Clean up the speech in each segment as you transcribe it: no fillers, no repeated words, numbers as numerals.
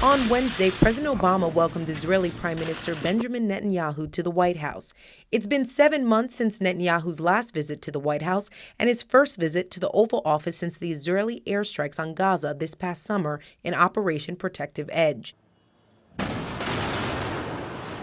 On Wednesday, President Obama welcomed Israeli Prime Minister Benjamin Netanyahu to the White House. It's been 7 months since Netanyahu's last visit to the White House and his first visit to the Oval Office since the Israeli airstrikes on Gaza this past summer in Operation Protective Edge.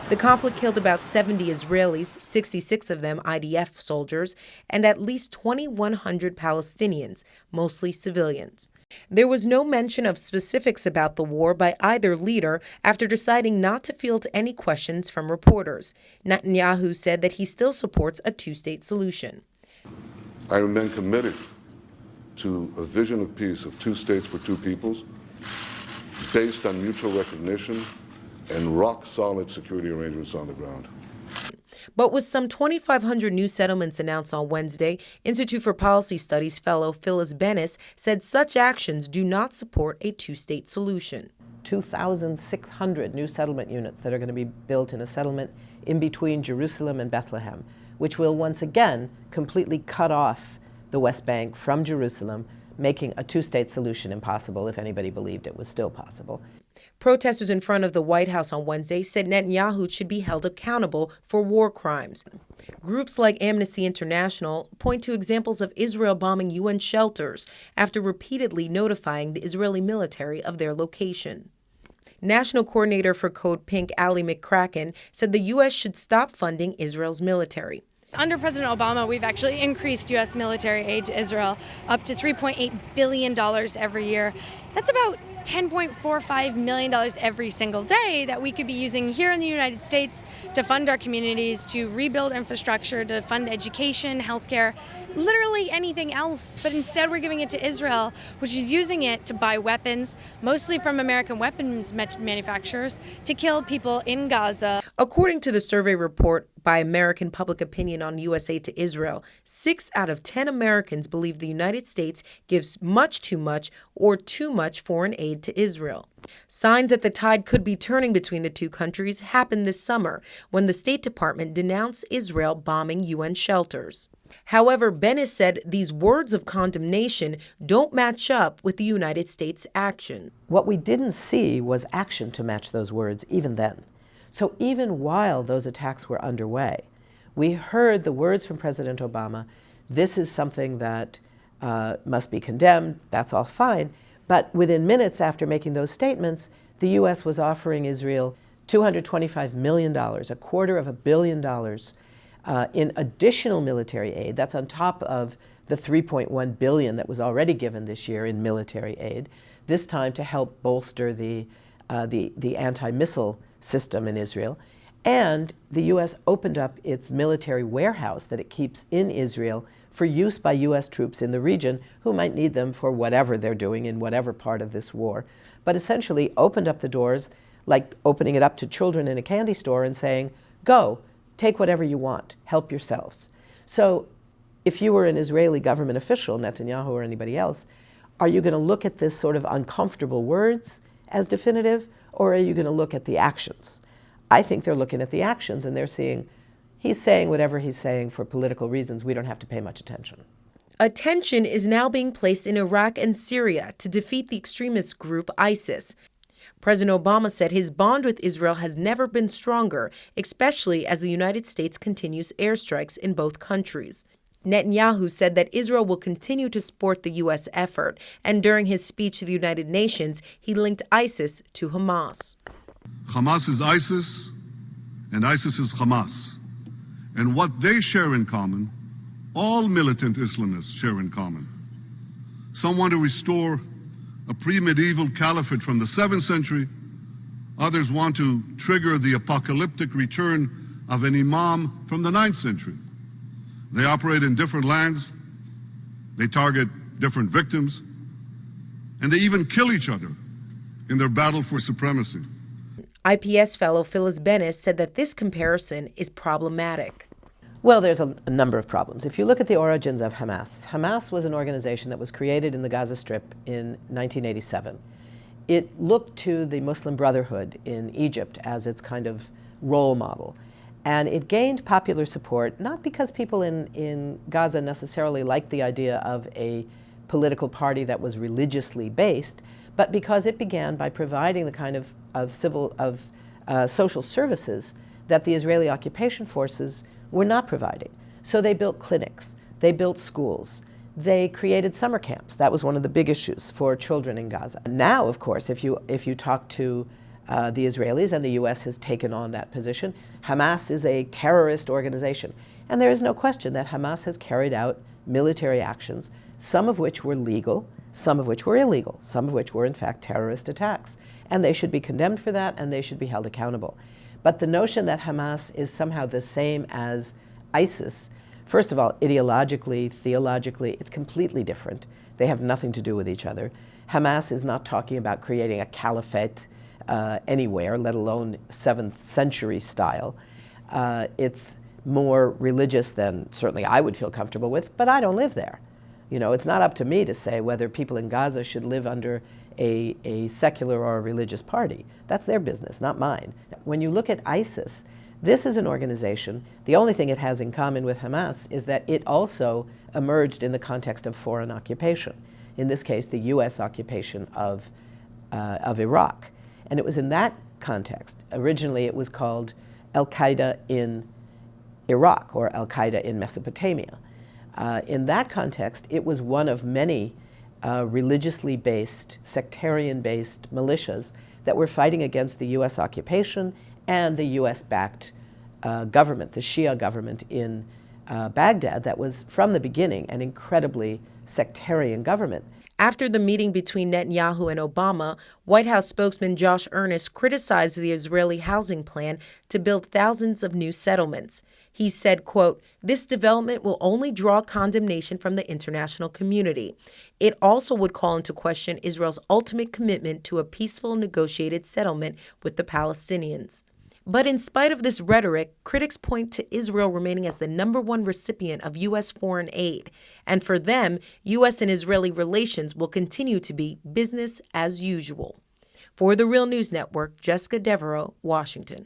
The conflict killed about 70 Israelis, 66 of them IDF soldiers, and at least 2,100 Palestinians, mostly civilians. There was no mention of specifics about the war by either leader after deciding not to field any questions from reporters. Netanyahu said that he still supports a two-state solution. I remain committed to a vision of peace of two states for two peoples, based on mutual recognition and rock-solid security arrangements on the ground. But with some 2,500 new settlements announced on Wednesday, Institute for Policy Studies fellow Phyllis Bennis said such actions do not support a two-state solution. 2,600 new settlement units that are going to be built in a settlement in between Jerusalem and Bethlehem, which will once again completely cut off the West Bank from Jerusalem, making a two-state solution impossible if anybody believed it was still possible. Protesters in front of the White House on Wednesday said Netanyahu should be held accountable for war crimes. Groups like Amnesty International point to examples of Israel bombing UN shelters after repeatedly notifying the Israeli military of their location. National Coordinator for Code Pink, Ali McCracken, said the U.S. should stop funding Israel's military. Under President Obama, we've actually increased U.S. military aid to Israel up to $3.8 billion every year. That's about $10.45 million every single day that we could be using here in the United States to fund our communities, to rebuild infrastructure, to fund education, healthcare, literally anything else. But instead we're giving it to Israel, which is using it to buy weapons, mostly from American weapons manufacturers, to kill people in Gaza. According to the survey report by American Public Opinion on U.S. aid to Israel, 6 out of 10 Americans believe the United States gives much too much or too much foreign aid to Israel. Signs that the tide could be turning between the two countries happened this summer when the State Department denounced Israel bombing UN shelters. However, Bennis said these words of condemnation don't match up with the United States' action. What we didn't see was action to match those words even then. So even while those attacks were underway, we heard the words from President Obama, this is something that must be condemned, that's all fine. But within minutes after making those statements, the U.S. was offering Israel $225 million, $250 million, in additional military aid. That's on top of the $3.1 billion that was already given this year in military aid, this time to help bolster the anti-missile system in Israel. And the U.S. opened up its military warehouse that it keeps in Israel for use by U.S. troops in the region who might need them for whatever they're doing in whatever part of this war, but essentially opened up the doors like opening it up to children in a candy store and saying, go, take whatever you want, help yourselves. So if you were an Israeli government official, Netanyahu or anybody else, are you going to look at this sort of uncomfortable words as definitive, or are you going to look at the actions? I think they're looking at the actions and they're seeing he's saying whatever he's saying for political reasons. We don't have to pay much attention. Attention is now being placed in Iraq and Syria to defeat the extremist group ISIS. President Obama said his bond with Israel has never been stronger, especially as the United States continues airstrikes in both countries. Netanyahu said that Israel will continue to support the U.S. effort, and during his speech to the United Nations, he linked ISIS to Hamas. Hamas is ISIS, and ISIS is Hamas. And what they share in common, all militant Islamists share in common. Some want to restore a pre-medieval caliphate from the 7th century. Others want to trigger the apocalyptic return of an imam from the 9th century. They operate in different lands, they target different victims, and they even kill each other in their battle for supremacy. IPS fellow Phyllis Bennis said that this comparison is problematic. Well, there's a number of problems. If you look at the origins of Hamas, Hamas was an organization that was created in the Gaza Strip in 1987. It looked to the Muslim Brotherhood in Egypt as its kind of role model. And it gained popular support, not because people in Gaza necessarily liked the idea of a political party that was religiously based, but because it began by providing the kind of social services that the Israeli occupation forces were not providing. So they built clinics, they built schools, they created summer camps. That was one of the big issues for children in Gaza. Now, of course, if you talk to the Israelis, and the U.S. has taken on that position, Hamas is a terrorist organization. And there is no question that Hamas has carried out military actions, some of which were legal, some of which were illegal, some of which were in fact terrorist attacks. And they should be condemned for that, and they should be held accountable. But the notion that Hamas is somehow the same as ISIS, first of all, ideologically, theologically, it's completely different. They have nothing to do with each other. Hamas is not talking about creating a caliphate anywhere, let alone 7th century style. It's more religious than certainly I would feel comfortable with, but I don't live there. You know, it's not up to me to say whether people in Gaza should live under a secular or a religious party. That's their business, not mine. When you look at ISIS, this is an organization, the only thing it has in common with Hamas is that it also emerged in the context of foreign occupation. In this case, the US occupation of Iraq. And it was in that context. Originally, it was called Al-Qaeda in Iraq or Al-Qaeda in Mesopotamia. In that context, it was one of many religiously based, sectarian-based militias that were fighting against the U.S. occupation and the U.S.-backed government, the Shia government in Baghdad, that was from the beginning an incredibly sectarian government. After the meeting between Netanyahu and Obama, White House spokesman Josh Earnest criticized the Israeli housing plan to build thousands of new settlements. He said, quote, "This development will only draw condemnation from the international community. It also would call into question Israel's ultimate commitment to a peaceful negotiated settlement with the Palestinians." But in spite of this rhetoric, critics point to Israel remaining as the #1 recipient of U.S. foreign aid. And for them, U.S. and Israeli relations will continue to be business as usual. For the Real News Network, Jessica Devereaux, Washington.